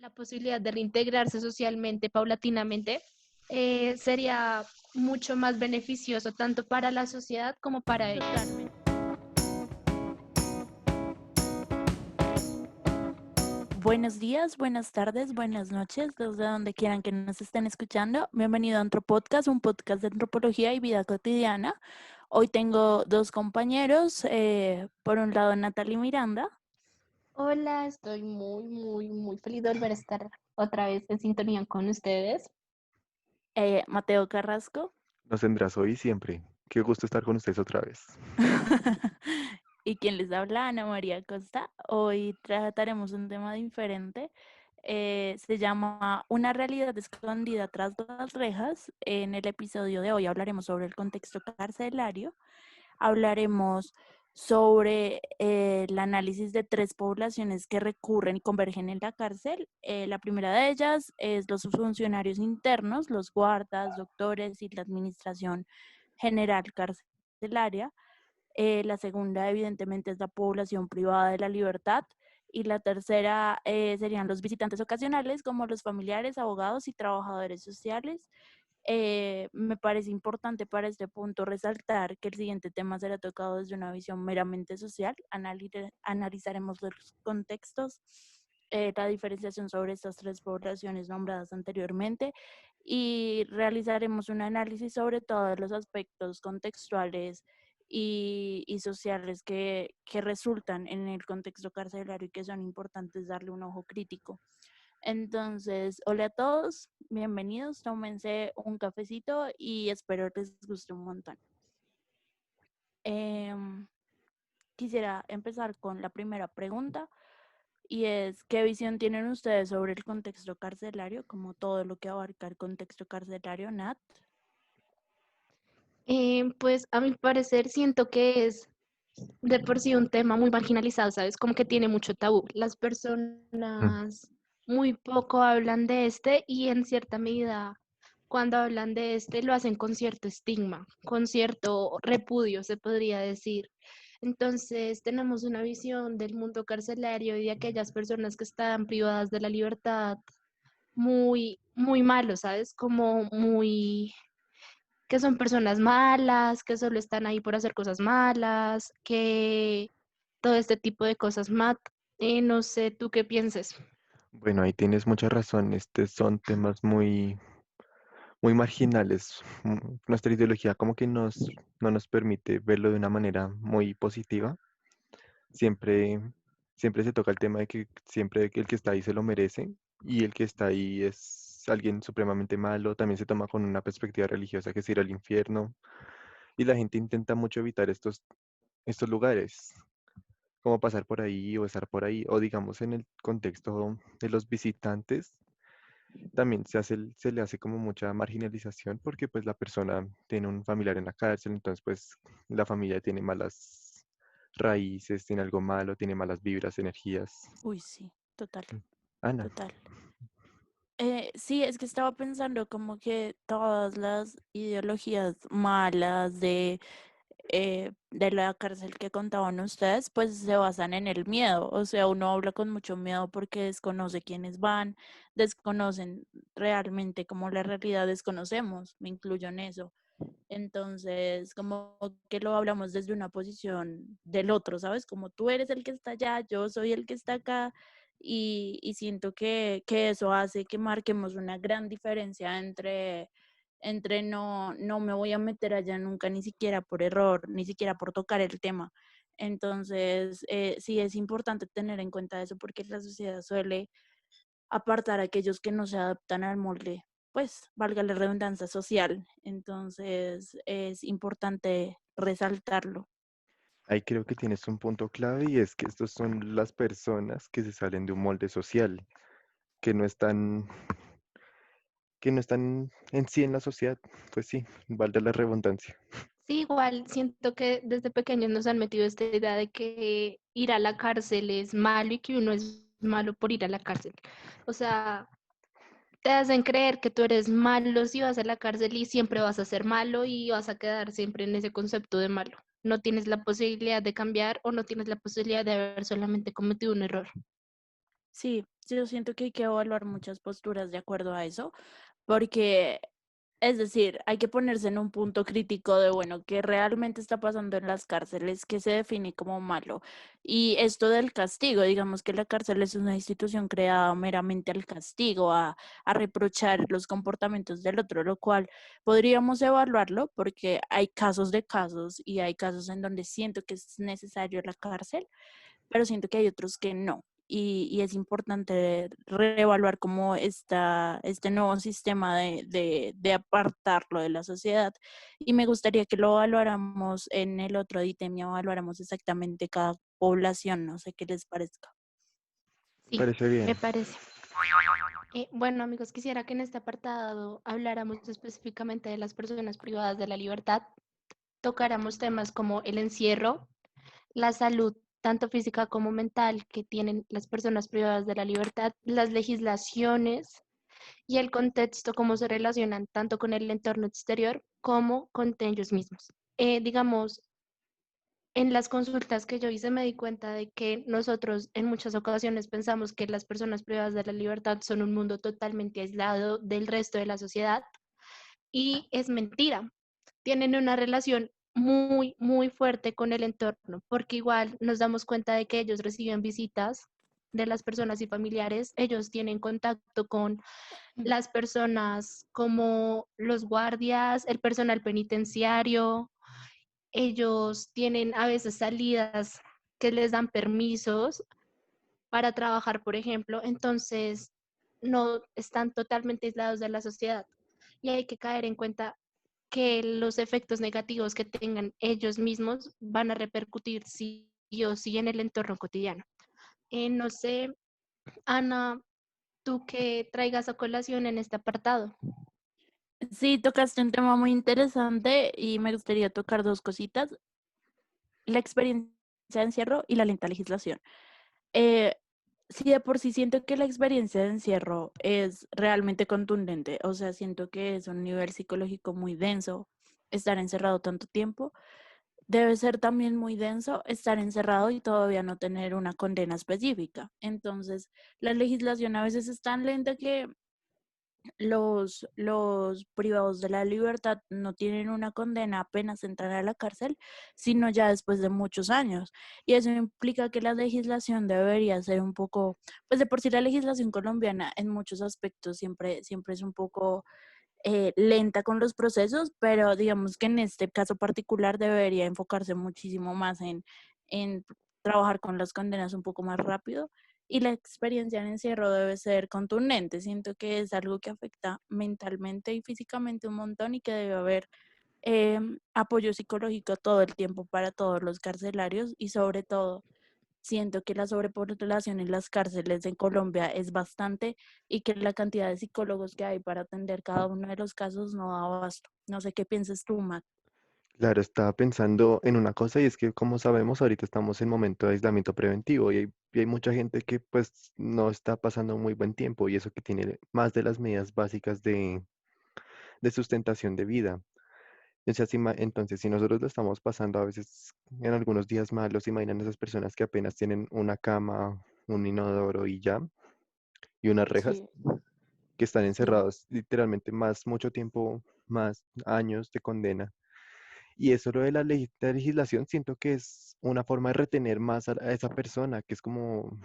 la posibilidad de reintegrarse socialmente paulatinamente, sería mucho más beneficioso tanto para la sociedad como para ellos. Totalmente. Buenos días, buenas tardes, buenas noches, desde donde quieran que nos estén escuchando. Bienvenido a Antropodcast, un podcast de antropología y vida cotidiana. Hoy tengo dos compañeros, por un lado Natalie Miranda. Hola, estoy muy feliz de volver a estar otra vez en sintonía con ustedes. Mateo Carrasco. Nos tendrás hoy y siempre. Qué gusto estar con ustedes otra vez. Y quien les habla, Ana María Costa. Hoy trataremos un tema diferente. Se llama Una realidad escondida tras las rejas. En el episodio de hoy hablaremos sobre el contexto carcelario. Hablaremos sobre el análisis de tres poblaciones que recurren y convergen en la cárcel. La primera de ellas es los funcionarios internos, los guardas, doctores y la administración general carcelaria. La segunda, evidentemente, es la población privada de la libertad. Y la tercera serían los visitantes ocasionales, como los familiares, abogados y trabajadores sociales. Me parece importante para este punto resaltar que el siguiente tema será tocado desde una visión meramente social. Analizaremos los contextos, la diferenciación sobre estas tres poblaciones nombradas anteriormente y realizaremos un análisis sobre todos los aspectos contextuales y sociales que resultan en el contexto carcelario y que son importantes darle un ojo crítico. Entonces, hola a todos, bienvenidos, tómense un cafecito y espero les guste un montón. Em, Quisiera empezar con la primera pregunta y es, ¿qué visión tienen ustedes sobre el contexto carcelario, como todo lo que abarca el contexto carcelario, Nat? Pues a mi parecer siento que es de por sí un tema muy marginalizado, ¿sabes? Como que tiene mucho tabú. Las Mm. personas muy poco hablan de este y en cierta medida cuando hablan de este lo hacen con cierto estigma, con cierto repudio, se podría decir. Entonces tenemos una visión del mundo carcelario y de aquellas personas que están privadas de la libertad muy malo, ¿sabes? Como muy que son personas malas, que solo están ahí por hacer cosas malas, que todo este tipo de cosas, Matt. No sé, ¿tú qué pienses? Bueno, ahí tienes mucha razón. Estos son temas muy marginales. Nuestra ideología como que no nos permite verlo de una manera muy positiva. Siempre, siempre se toca el tema de que siempre el que está ahí se lo merece y el que está ahí es alguien supremamente malo. También se toma con una perspectiva religiosa que es ir al infierno. Y la gente intenta mucho evitar estos lugares, como pasar por ahí o estar por ahí, o digamos en el contexto de los visitantes, también se le hace como mucha marginalización porque pues la persona tiene un familiar en la cárcel, entonces pues la familia tiene malas raíces, tiene algo malo, tiene malas vibras, energías. Uy, sí, total, Mm. Ana, total. Sí, es que estaba pensando como que todas las ideologías malas de la cárcel que contaban ustedes, pues se basan en el miedo. O sea, uno habla con mucho miedo porque desconoce quiénes van, desconocen realmente como la realidad desconocemos, me incluyo en eso. Entonces, como que lo hablamos desde una posición del otro, ¿sabes? Como tú eres el que está allá, yo soy el que está acá, y siento que eso hace que marquemos una gran diferencia entre no me voy a meter allá nunca, ni siquiera por error, ni siquiera por tocar el tema. Entonces, sí es importante tener en cuenta eso porque la sociedad suele apartar a aquellos que no se adaptan al molde, pues valga la redundancia social. Entonces es importante resaltarlo. ahí creo que tienes un punto clave y es que estos son las personas que se salen de un molde social, que no están, que no están en sí en la sociedad. Pues sí, valga la redundancia. Sí, igual siento que desde pequeños nos han metido esta idea de que ir a la cárcel es malo y que uno es malo por ir a la cárcel. O sea, te hacen creer que tú eres malo si vas a la cárcel y siempre vas a ser malo y vas a quedar siempre en ese concepto de malo. No tienes la posibilidad de cambiar o no tienes la posibilidad de haber solamente cometido un error. Sí, Yo siento que hay que evaluar muchas posturas de acuerdo a eso, porque, es decir, hay que ponerse en un punto crítico de, bueno, qué realmente está pasando en las cárceles, qué se define como malo. Y esto del castigo, digamos que la cárcel es una institución creada meramente al castigo, a reprochar los comportamientos del otro, lo cual podríamos evaluarlo porque hay casos de casos y hay casos en donde siento que es necesario la cárcel, pero siento que hay otros que no. Y es importante reevaluar cómo está este nuevo sistema de apartarlo de la sociedad. Y me gustaría que lo evaluáramos en el otro ítem y evaluáramos exactamente cada población, no sé qué les parezca. Sí, Parece bien. me parece. Bueno, amigos, quisiera que en este apartado habláramos específicamente de las personas privadas de la libertad, tocáramos temas como el encierro, la salud, tanto física como mental, que tienen las personas privadas de la libertad, las legislaciones y el contexto, cómo se relacionan tanto con el entorno exterior como con ellos mismos. Digamos, en las consultas que yo hice me di cuenta de que nosotros en muchas ocasiones pensamos que las personas privadas de la libertad son un mundo totalmente aislado del resto de la sociedad y es mentira. Tienen una relación muy, muy fuerte con el entorno, porque igual nos damos cuenta de que ellos reciben visitas de las personas y familiares, ellos tienen contacto con las personas como los guardias, el personal penitenciario, ellos tienen a veces salidas que les dan permisos para trabajar, por ejemplo, entonces no están totalmente aislados de la sociedad y hay que caer en cuenta que los efectos negativos que tengan ellos mismos van a repercutir sí o sí en el entorno cotidiano. No sé, Ana, tú que traigas a colación en este apartado. Sí, tocaste un tema muy interesante y me gustaría tocar dos cositas, la experiencia de encierro y la lenta legislación. Eh, sí, de por sí siento que la experiencia de encierro es realmente contundente, o sea, siento que es un nivel psicológico muy denso estar encerrado tanto tiempo. Debe ser también muy denso estar encerrado y todavía no tener una condena específica. Entonces, la legislación a veces es tan lenta que los privados de la libertad no tienen una condena apenas entran a la cárcel, sino ya después de muchos años. Y eso implica que la legislación debería ser un poco, pues de por sí la legislación colombiana en muchos aspectos siempre es un poco lenta con los procesos, pero digamos que en este caso particular debería enfocarse muchísimo más en trabajar con las condenas un poco más rápido y la experiencia en encierro debe ser contundente. Siento que es algo que afecta mentalmente y físicamente un montón y que debe haber apoyo psicológico todo el tiempo para todos los carcelarios y sobre todo siento que la sobrepoblación en las cárceles en Colombia es bastante y que la cantidad de psicólogos que hay para atender cada uno de los casos no da abasto. No sé qué piensas tú, Matt. Claro, estaba pensando en una cosa y es que como sabemos ahorita estamos en momento de aislamiento preventivo y hay mucha gente que pues no está pasando muy buen tiempo y eso que tiene más de las medidas básicas de sustentación de vida. O sea, entonces, si nosotros lo estamos pasando a veces en algunos días malos, imaginan esas personas que apenas tienen una cama, un inodoro y ya, y unas rejas, Sí, que están sí. encerrados literalmente más, mucho tiempo, más años de condena. Y eso lo de la legislación, siento que es una forma de retener más a esa persona, que es como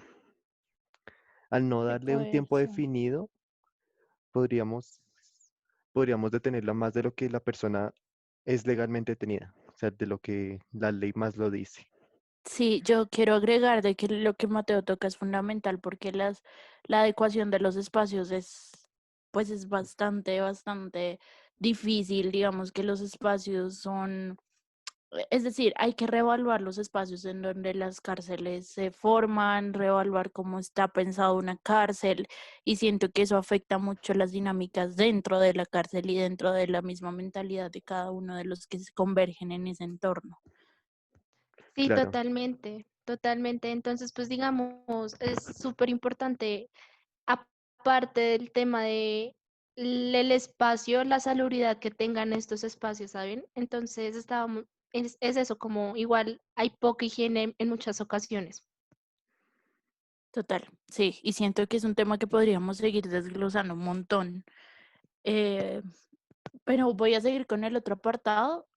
al no De darle un poder, tiempo sí. definido, podríamos, podríamos detenerla más de lo que la persona es legalmente detenida, o sea, de lo que la ley más lo dice. Sí, yo quiero agregar de que lo que Mateo toca es fundamental porque la adecuación de los espacios pues es bastante difícil. Digamos que los espacios son, es decir, hay que reevaluar los espacios en donde las cárceles se forman, reevaluar cómo está pensado una cárcel y siento que eso afecta mucho las dinámicas dentro de la cárcel y dentro de la misma mentalidad de cada uno de los que se convergen en ese entorno. Sí, Claro, totalmente, totalmente. Entonces, pues digamos, es súper importante, aparte del tema de el espacio, la salubridad que tengan estos espacios, ¿saben? Entonces, es eso, como igual hay poca higiene en muchas ocasiones. Total, sí, y siento que es un tema que podríamos seguir desglosando un montón. Eh, pero voy a seguir con el otro apartado.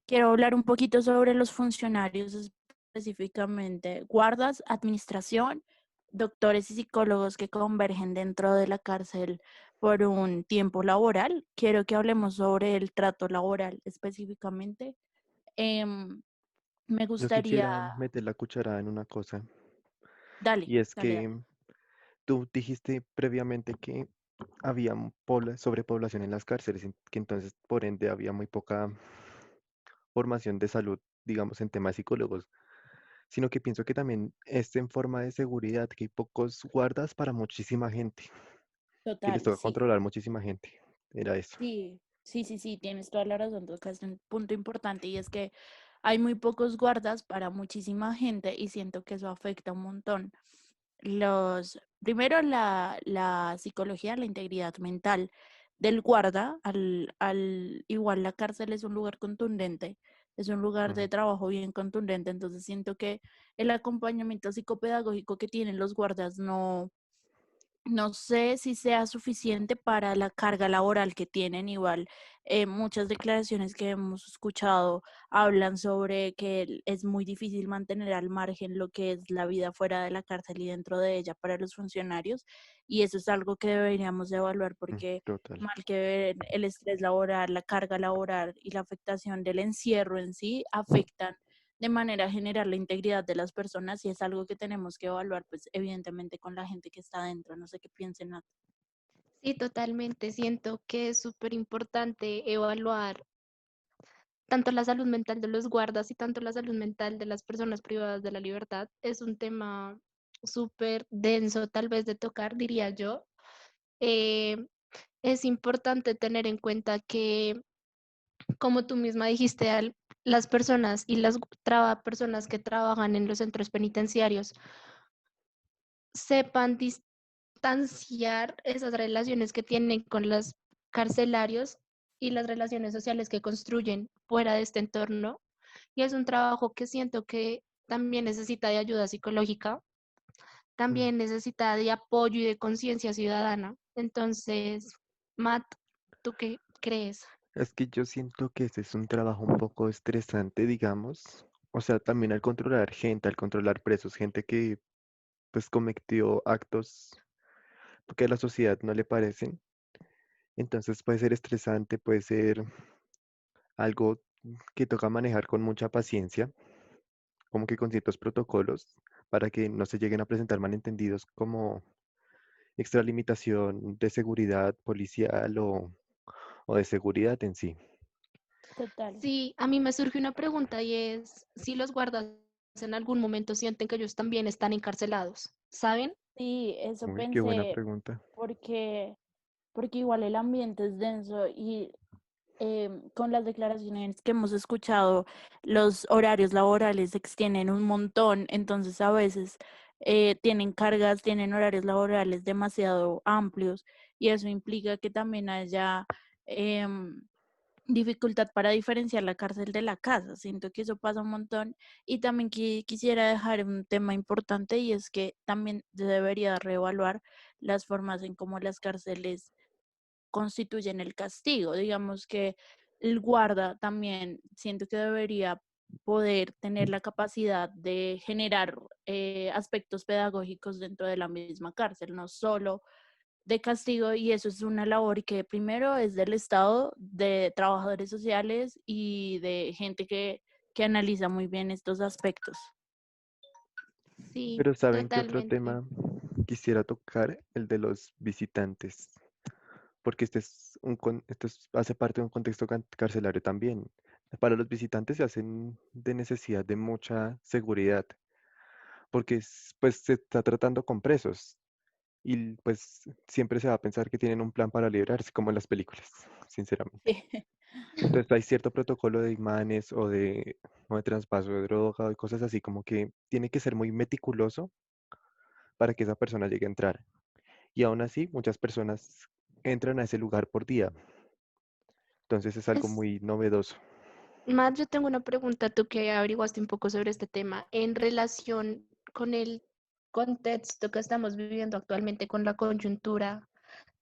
Quiero hablar un poquito sobre los funcionarios, específicamente guardas, administración, doctores y psicólogos que convergen dentro de la cárcel por un tiempo laboral. Quiero que hablemos sobre el trato laboral específicamente. Em, Me Yo gustaría, quisiera meter la cucharada en una cosa, dale, y es dale, dale. que tú dijiste previamente que había sobrepoblación en las cárceles, que entonces por ende había muy poca formación de salud, digamos, en temas psicólogos, sino que pienso que también es en forma de seguridad, que hay pocos guardas para muchísima gente, que les Total, toca sí. controlar muchísima gente. Era eso. Sí, sí, sí, sí, tienes toda la razón, tocas un punto importante y es que hay muy pocos guardas para muchísima gente y siento que eso afecta un montón. Primero la psicología, la integridad mental del guarda, igual la cárcel es un lugar contundente, es un lugar de Ujú. trabajo bien contundente, entonces siento que el acompañamiento psicopedagógico que tienen los guardas no sé si sea suficiente para la carga laboral que tienen. Igual, muchas declaraciones que hemos escuchado hablan sobre que es muy difícil mantener al margen lo que es la vida fuera de la cárcel y dentro de ella para los funcionarios. Y eso es algo que deberíamos de evaluar porque Total. mal que ver, el estrés laboral, la carga laboral y la afectación del encierro en sí afectan de manera general la integridad de las personas y es algo que tenemos que evaluar, pues evidentemente con la gente que está adentro, no sé qué piensen. Sí, totalmente. Siento que es súper importante evaluar tanto la salud mental de los guardas y tanto la salud mental de las personas privadas de la libertad. Es un tema súper denso tal vez de tocar, diría yo. Eh, es importante tener en cuenta que, como tú misma dijiste, las personas y las personas que trabajan en los centros penitenciarios sepan distanciar esas relaciones que tienen con los carcelarios y las relaciones sociales que construyen fuera de este entorno. Y es un trabajo que siento que también necesita de ayuda psicológica, Mm. también necesita de apoyo y de conciencia ciudadana. Entonces, Matt, ¿tú qué crees? Es que yo siento que ese es un trabajo un poco estresante, digamos. O sea, también al controlar gente, al controlar presos, gente que pues cometió actos que a la sociedad no le parecen. Entonces puede ser estresante, puede ser algo que toca manejar con mucha paciencia, como que con ciertos protocolos, para que no se lleguen a presentar malentendidos como extralimitación de seguridad policial o de seguridad en sí. Total. Sí, a mí me surge una pregunta y es si los guardas en algún momento sienten que ellos también están encarcelados, ¿saben? Sí, eso Uy, qué buena pensé pregunta. porque, porque igual el ambiente es denso y con las declaraciones que hemos escuchado, los horarios laborales se extienden un montón, entonces a veces tienen cargas, tienen horarios laborales demasiado amplios y eso implica que también haya em, dificultad para diferenciar la cárcel de la casa. Siento que eso pasa un montón y también quisiera dejar un tema importante y es que también se debería reevaluar las formas en cómo las cárceles constituyen el castigo. Digamos que el guarda también siento que debería poder tener la capacidad de generar aspectos pedagógicos dentro de la misma cárcel, no solo de castigo, y eso es una labor que primero es del Estado, de trabajadores sociales y de gente que analiza muy bien estos aspectos. Sí, Pero ¿saben qué otro totalmente. tema quisiera tocar? El de los visitantes, porque hace parte de un contexto carcelario también. Para los visitantes se hacen de necesidad de mucha seguridad, porque pues se está tratando con presos y pues siempre se va a pensar que tienen un plan para librarse, como en las películas, sinceramente. Entonces hay cierto protocolo de imanes o de traspaso de droga o cosas así, como que tiene que ser muy meticuloso para que esa persona llegue a entrar. Y aún así, muchas personas entran a ese lugar por día. Entonces es algo Es, muy novedoso. Matt, yo tengo una pregunta, tú que averiguaste un poco sobre este tema, en relación con el contexto que estamos viviendo actualmente, con la coyuntura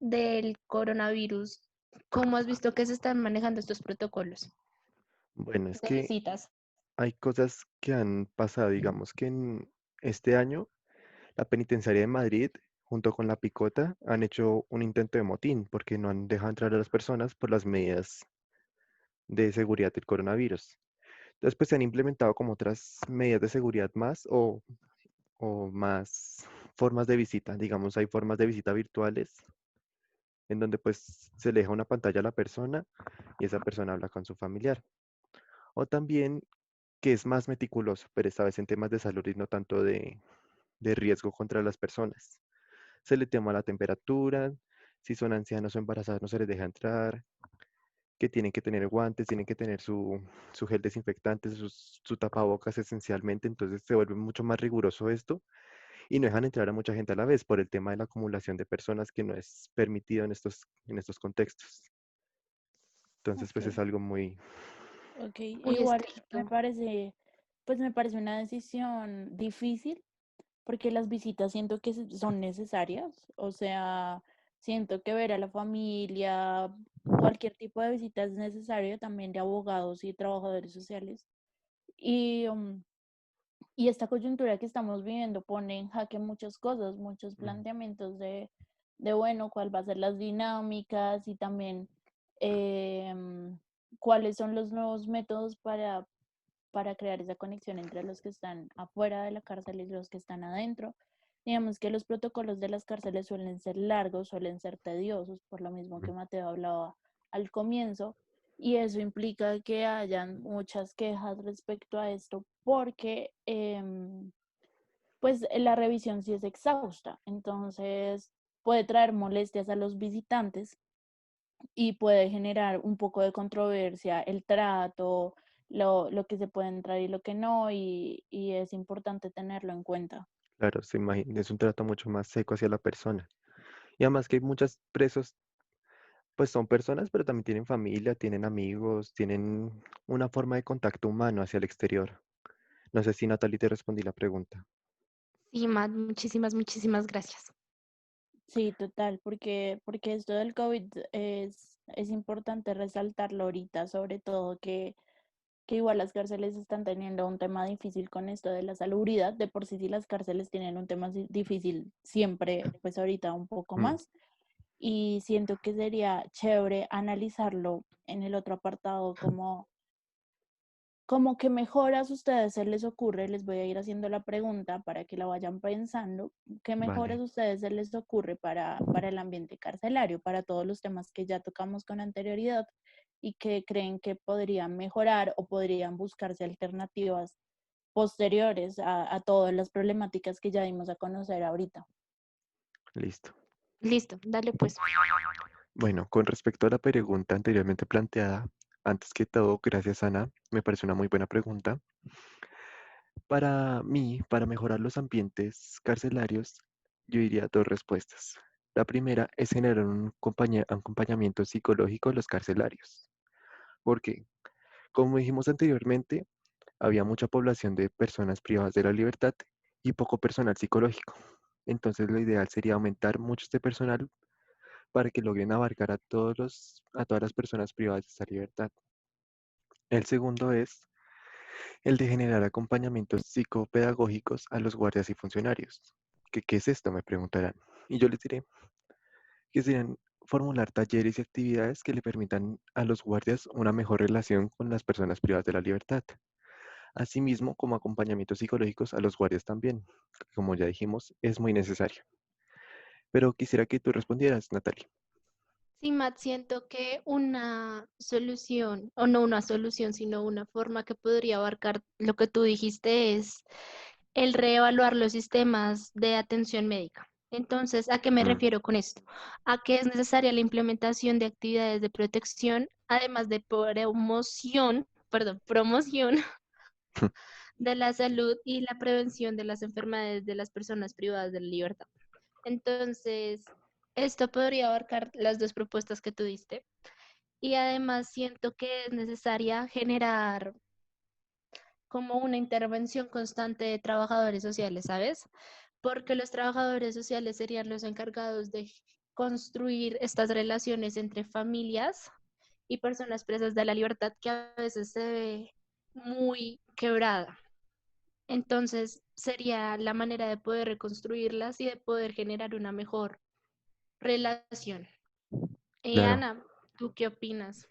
del coronavirus, ¿cómo has visto que se están manejando estos protocolos Bueno, es de que visitas? hay cosas que han pasado, digamos que en este año la penitenciaria de Madrid junto con la Picota han hecho un intento de motín porque no han dejado entrar a las personas por las medidas de seguridad del coronavirus. Entonces, pues se han implementado como otras medidas de seguridad más o más formas de visita. Digamos, hay formas de visita virtuales en donde pues se le deja una pantalla a la persona y esa persona habla con su familiar. O también que es más meticuloso, pero esta vez en temas de salud y no tanto de riesgo contra las personas. Se le toma la temperatura, si son ancianos o embarazados no se les deja entrar, que tienen que tener guantes, tienen que tener su gel desinfectante, su tapabocas esencialmente, entonces se vuelve mucho más riguroso esto y no dejan entrar a mucha gente a la vez por el tema de la acumulación de personas que no es permitido en estos contextos. Entonces, pues es Ok, algo muy... ok. Muy Igual me estricto. parece, pues me parece una decisión difícil porque las visitas siento que son necesarias, o sea, siento que ver a la familia, cualquier tipo de visita es necesario también de abogados y trabajadores sociales. Y, y esta coyuntura que estamos viviendo pone en jaque muchas cosas, muchos mm, planteamientos bueno, cuál va a ser las dinámicas y también em, cuáles son los nuevos métodos para crear esa conexión entre los que están afuera de la cárcel y los que están adentro. Digamos que los protocolos de las cárceles suelen ser largos, suelen ser tediosos, por lo mismo mm, que Mateo hablaba al comienzo, y eso implica que hayan muchas quejas respecto a esto, porque pues la revisión sí es exhausta, entonces puede traer molestias a los visitantes y puede generar un poco de controversia el trato, lo que se puede entrar y lo que no, y es importante tenerlo en cuenta. Claro, se imagina, es un trato mucho más seco hacia la persona. Y además que hay muchos presos, pues son personas, pero también tienen familia, tienen amigos, tienen una forma de contacto humano hacia el exterior. No sé si Natalie te respondí la pregunta. Sí, Matt, muchísimas, muchísimas gracias. Sí, total, porque esto del COVID es importante resaltarlo ahorita, sobre todo que igual las cárceles están teniendo un tema difícil con esto de la salubridad. De por sí, si las cárceles tienen un tema difícil siempre, pues ahorita un poco Mm, más. Y siento que sería chévere analizarlo en el otro apartado, como que mejoras ustedes se les ocurre, les voy a ir haciendo la pregunta para que la vayan pensando, qué mejoras vale, ustedes se les ocurre para el ambiente carcelario, para todos los temas que ya tocamos con anterioridad y que creen que podrían mejorar o podrían buscarse alternativas posteriores a todas las problemáticas que ya dimos a conocer ahorita. listo. Listo, dale pues. Bueno, con respecto a la pregunta anteriormente planteada, antes que todo, gracias Ana, me parece una muy buena pregunta. Para mí, para mejorar los ambientes carcelarios, yo diría dos respuestas. La primera es generar un acompañamiento psicológico a los carcelarios. Porque, como dijimos anteriormente, había mucha población de personas privadas de la libertad y poco personal psicológico. Entonces, lo ideal sería aumentar mucho este personal para que logren abarcar a todas las personas privadas de esta libertad. El segundo es el de generar acompañamientos psicopedagógicos a los guardias y funcionarios. ¿Qué es esto? Me preguntarán. Y yo les diré que serían formular talleres y actividades que le permitan a los guardias una mejor relación con las personas privadas de la libertad. Asimismo, como acompañamientos psicológicos a los guardias también. Como ya dijimos, es muy necesario. Pero quisiera que tú respondieras, Natalie. Sí, Matt, siento que una solución, o no una solución, sino una forma que podría abarcar lo que tú dijiste es el reevaluar los sistemas de atención médica. Entonces, ¿a qué me Mm, refiero con esto? A que es necesaria la implementación de actividades de protección, además de promoción de la salud y la prevención de las enfermedades de las personas privadas de la libertad. Entonces, esto podría abarcar las dos propuestas que tú diste. Y además siento que es necesaria generar como una intervención constante de trabajadores sociales, ¿sabes? Porque los trabajadores sociales serían los encargados de construir estas relaciones entre familias y personas presas de la libertad que a veces se ve muy quebrada. Entonces, sería la manera de poder reconstruirlas y de poder generar una mejor relación. Claro, Ana, ¿tú qué opinas?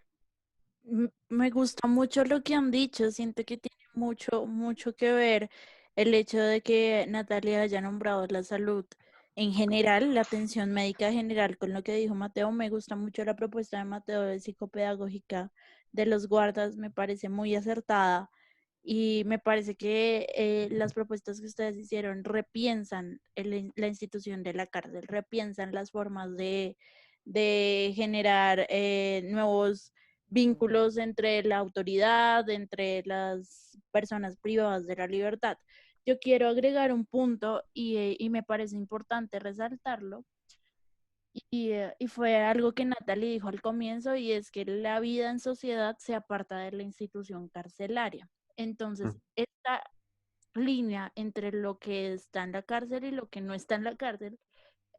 Me gusta mucho lo que han dicho, siento que tiene mucho, mucho que ver el hecho de que Natalia haya nombrado la salud en general, la atención médica general, con lo que dijo Mateo. Me gusta mucho la propuesta de Mateo de psicopedagógica de los guardas, me parece muy acertada y me parece que las propuestas que ustedes hicieron repiensan la institución de la cárcel, repiensan las formas de generar nuevos vínculos entre la autoridad, entre las personas privadas de la libertad. Yo quiero agregar un punto y me parece importante resaltarlo, y fue algo que Natalie dijo al comienzo, y es que la vida en sociedad se aparta de la institución carcelaria. mm, Entonces, esta línea entre lo que está en la cárcel y lo que no está en la cárcel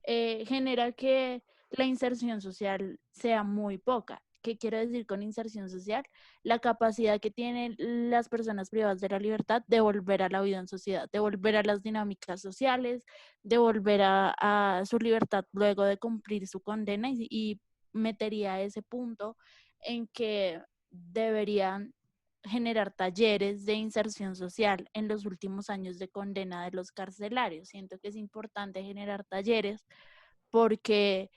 genera que la inserción social sea muy poca. ¿Qué quiero decir con inserción social? La capacidad que tienen las personas privadas de la libertad de volver a la vida en sociedad, de volver a las dinámicas sociales, de volver a su libertad luego de cumplir su condena, y metería ese punto en que deberían generar talleres de inserción social en los últimos años de condena de los carcelarios. Siento que es importante generar talleres porque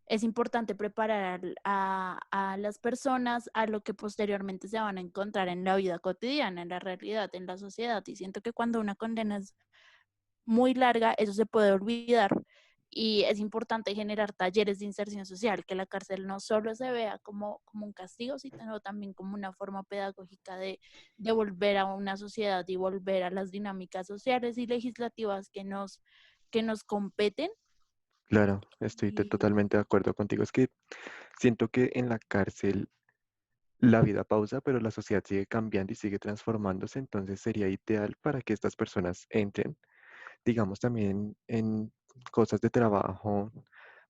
es importante preparar a las personas a lo que posteriormente se van a encontrar en la vida cotidiana, en la realidad, en la sociedad. Y siento que cuando una condena es muy larga, eso se puede olvidar, y es importante generar talleres de inserción social, que la cárcel no solo se vea como un castigo, sino también como una forma pedagógica de volver a una sociedad y volver a las dinámicas sociales y legislativas que nos competen. claro, estoy Y totalmente de acuerdo contigo. Es que siento que en la cárcel la vida pausa, pero la sociedad sigue cambiando y sigue transformándose, entonces sería ideal para que estas personas entren, digamos, también en cosas de trabajo,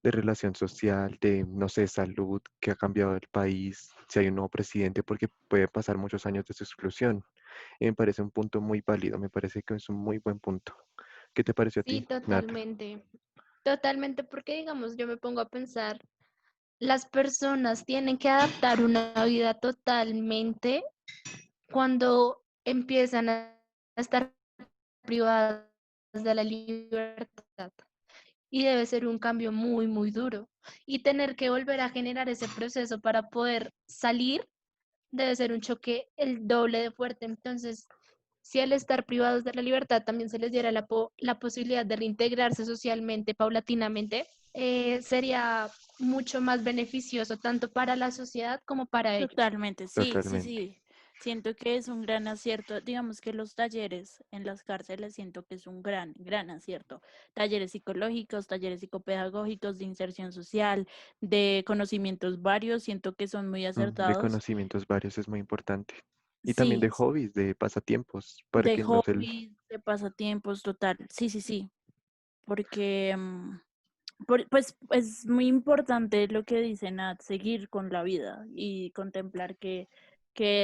de relación social, de, no sé, salud, que ha cambiado el país, si hay un nuevo presidente, porque puede pasar muchos años de su exclusión. Y me parece un punto muy válido, me parece que es un muy buen punto. ¿Qué te pareció a Sí, ti, Nat? totalmente. Totalmente, porque digamos, yo me pongo a pensar, las personas tienen que adaptar una vida totalmente cuando empiezan a estar privadas de la libertad. Y debe ser un cambio muy, muy duro. Y tener que volver a generar ese proceso para poder salir debe ser un choque el doble de fuerte. Entonces, si al estar privados de la libertad también se les diera la posibilidad de reintegrarse socialmente, paulatinamente, sería mucho más beneficioso tanto para la sociedad como para ellos. totalmente, sí, sí, Totalmente. sí. Siento que es un gran acierto. Digamos que los talleres en las cárceles siento que es un gran, gran acierto. Talleres psicológicos, talleres psicopedagógicos, de inserción social, de conocimientos varios, siento que son muy De acertados. conocimientos varios es muy importante. Y también de Sí, hobbies, de pasatiempos, para de que no se... hobbies, de pasatiempos, total. Sí, sí, sí. Porque pues es muy importante lo que dice Nat, seguir con la vida y contemplar que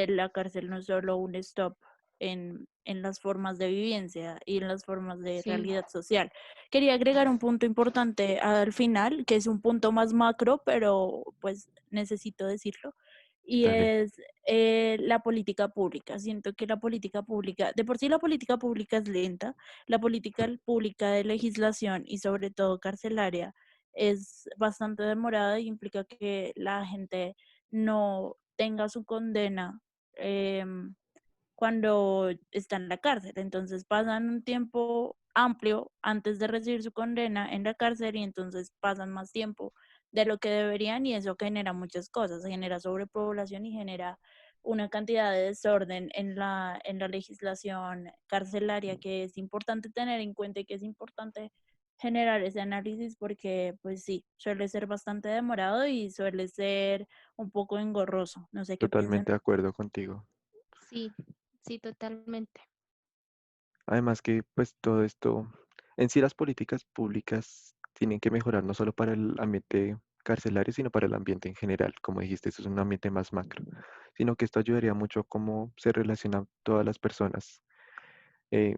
la cárcel no es solo un stop en las formas de vivencia y en las formas de Sí. realidad social. Quería agregar un punto importante al final, que es un punto más macro, pero pues necesito decirlo, y Dale, es la política pública. Siento que la política pública, de por sí la política pública es lenta, la política pública de legislación y sobre todo carcelaria es bastante demorada y implica que la gente no tenga su condena cuando está en la cárcel. Entonces pasan un tiempo amplio antes de recibir su condena en la cárcel, y entonces pasan más tiempo de lo que deberían, y eso genera muchas cosas, genera sobrepoblación y genera una cantidad de desorden en la legislación carcelaria, que es importante tener en cuenta y que es importante generar ese análisis, porque pues sí, suele ser bastante demorado y suele ser un poco engorroso. No sé qué piensan. totalmente de acuerdo contigo. Sí, sí, totalmente. Además que pues todo esto, en sí las políticas públicas tienen que mejorar no solo para el ambiente carcelario, sino para el ambiente en general. Como dijiste, eso es un ambiente más macro, sino que esto ayudaría mucho a cómo se relacionan todas las personas, eh,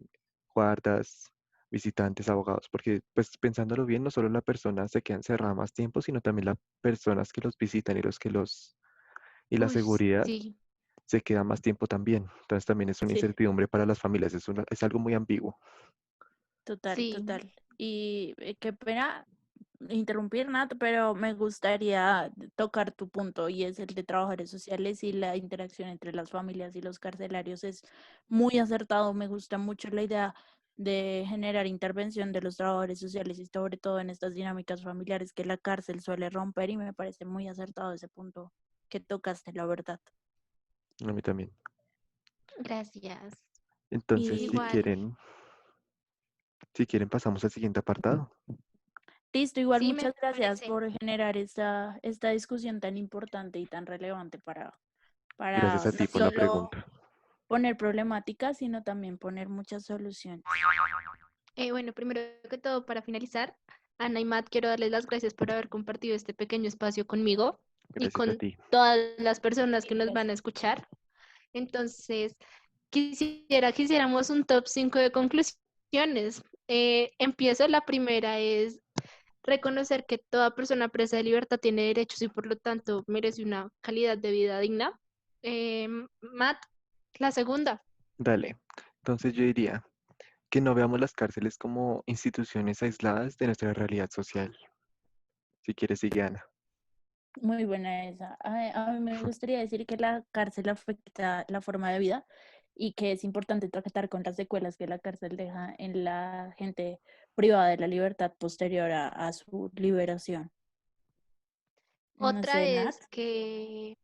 guardas, visitantes, abogados, porque pues pensándolo bien, no solo la persona se queda encerrada más tiempo, sino también las personas que los visitan y la Uy, seguridad sí, se queda más tiempo también. Entonces también es una Sí, incertidumbre para las familias, es algo muy ambiguo. total, sí. total. Y qué pena interrumpir, Nat, pero me gustaría tocar tu punto y es el de trabajadores sociales y la interacción entre las familias y los carcelarios. Es muy acertado, me gusta mucho la idea de generar intervención de los trabajadores sociales y sobre todo en estas dinámicas familiares que la cárcel suele romper y me parece muy acertado ese punto que tocaste, la verdad. A mí también. Gracias. Entonces, Y Igual. si quieren pasamos al siguiente apartado. listo, igual Sí, me muchas gracias parece. por generar esta discusión tan importante y tan relevante Gracias para a no ti por la solo pregunta. poner problemáticas, sino también poner muchas soluciones. Bueno, primero que todo, para finalizar, Ana y Matt, quiero darles las gracias por haber compartido este pequeño espacio conmigo y Gracias a con ti. todas las personas que nos van a Gracias. escuchar. Entonces, quisiera que hiciéramos un top 5 de conclusiones. Empiezo, la primera es reconocer que toda persona presa de libertad tiene derechos y por lo tanto merece una calidad de vida digna. Matt, la segunda. Dale. Entonces yo diría que no veamos las cárceles como instituciones aisladas de nuestra realidad social. Si quieres, sigue Ana. Muy buena esa. A mí me gustaría decir que la cárcel afecta la forma de vida y que es importante tratar con las secuelas que la cárcel deja en la gente privada de la libertad posterior a su liberación. No Otra sé, Nat. es que,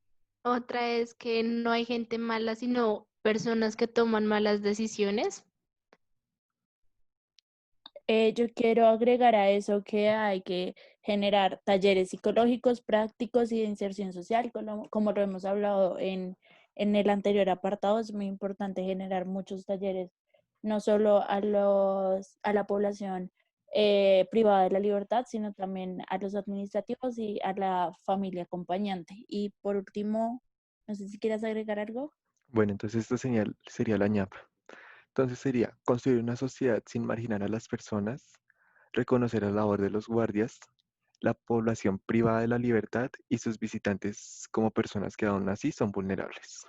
otra es que no hay gente mala, sino personas que toman malas decisiones. Yo quiero agregar a eso que hay que generar talleres psicológicos, prácticos y de inserción social, como lo hemos hablado en el anterior apartado. Es muy importante generar muchos talleres, no solo a la población privada de la libertad, sino también a los administrativos y a la familia acompañante. Y por último, no sé si quieres agregar algo. Bueno, entonces esta señal sería la ñapa. Entonces sería construir una sociedad sin marginar a las personas, reconocer la labor de los guardias, la población privada de la libertad y sus visitantes como personas que aún así son vulnerables.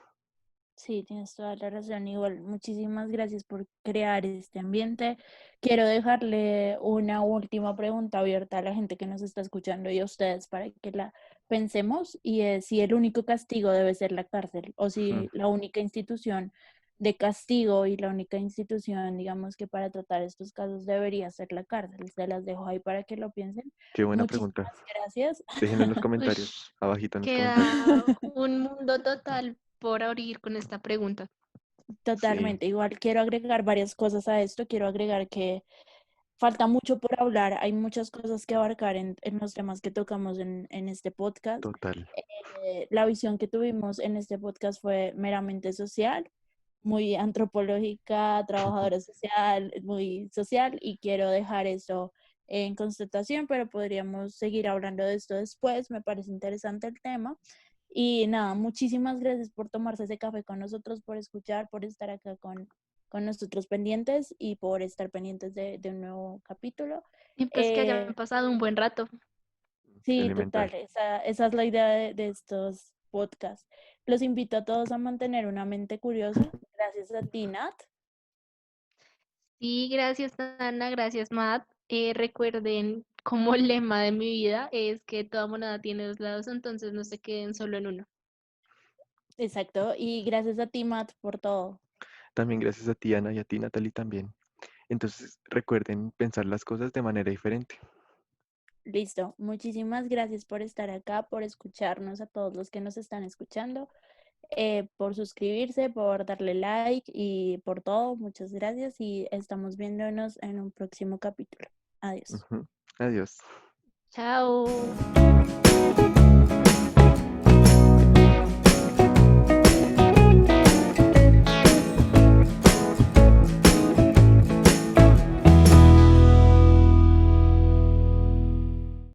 Sí, tienes toda la razón. Igual, muchísimas gracias por crear este ambiente. Quiero dejarle una última pregunta abierta a la gente que nos está escuchando y a ustedes para que la pensemos y es si el único castigo debe ser la cárcel o Ujú. si la única institución de castigo y la única institución, digamos que para tratar estos casos debería ser la cárcel. Se las dejo ahí para que lo piensen. Qué buena pregunta. Muchísimas gracias. Déjenlo en los Uy, comentarios, abajito en los comentarios. queda un mundo total por abrir con esta pregunta. Sí, Totalmente. Igual quiero agregar varias cosas a esto. Quiero agregar que falta mucho por hablar. Hay muchas cosas que abarcar en los temas que tocamos en este podcast. total. La visión que tuvimos en este podcast fue meramente social, muy antropológica, trabajadora social, muy social y quiero dejar eso en constatación, pero podríamos seguir hablando de esto después. Me parece interesante el tema. Y nada, muchísimas gracias por tomarse ese café con nosotros, por escuchar, por estar acá con nosotros pendientes y por estar pendientes de un nuevo capítulo. Y pues que hayan Eh, pasado un buen rato. sí, Elemental. total, esa es la idea de estos podcasts. Los invito a todos a mantener una mente curiosa. Gracias a ti, Nat. Sí, gracias Ana, gracias Matt. Recuerden, como lema de mi vida es que toda moneda tiene dos lados, entonces no se queden solo en uno. Exacto, y gracias a ti, Matt, por todo. También gracias a ti, Ana, y a ti, Natalie, también. Entonces, recuerden pensar las cosas de manera diferente. Listo, muchísimas gracias por estar acá, por escucharnos a todos los que nos están escuchando, por suscribirse, por darle like y por todo. Muchas gracias y estamos viéndonos en un próximo capítulo. Adiós. Ujú. Adiós. Chao.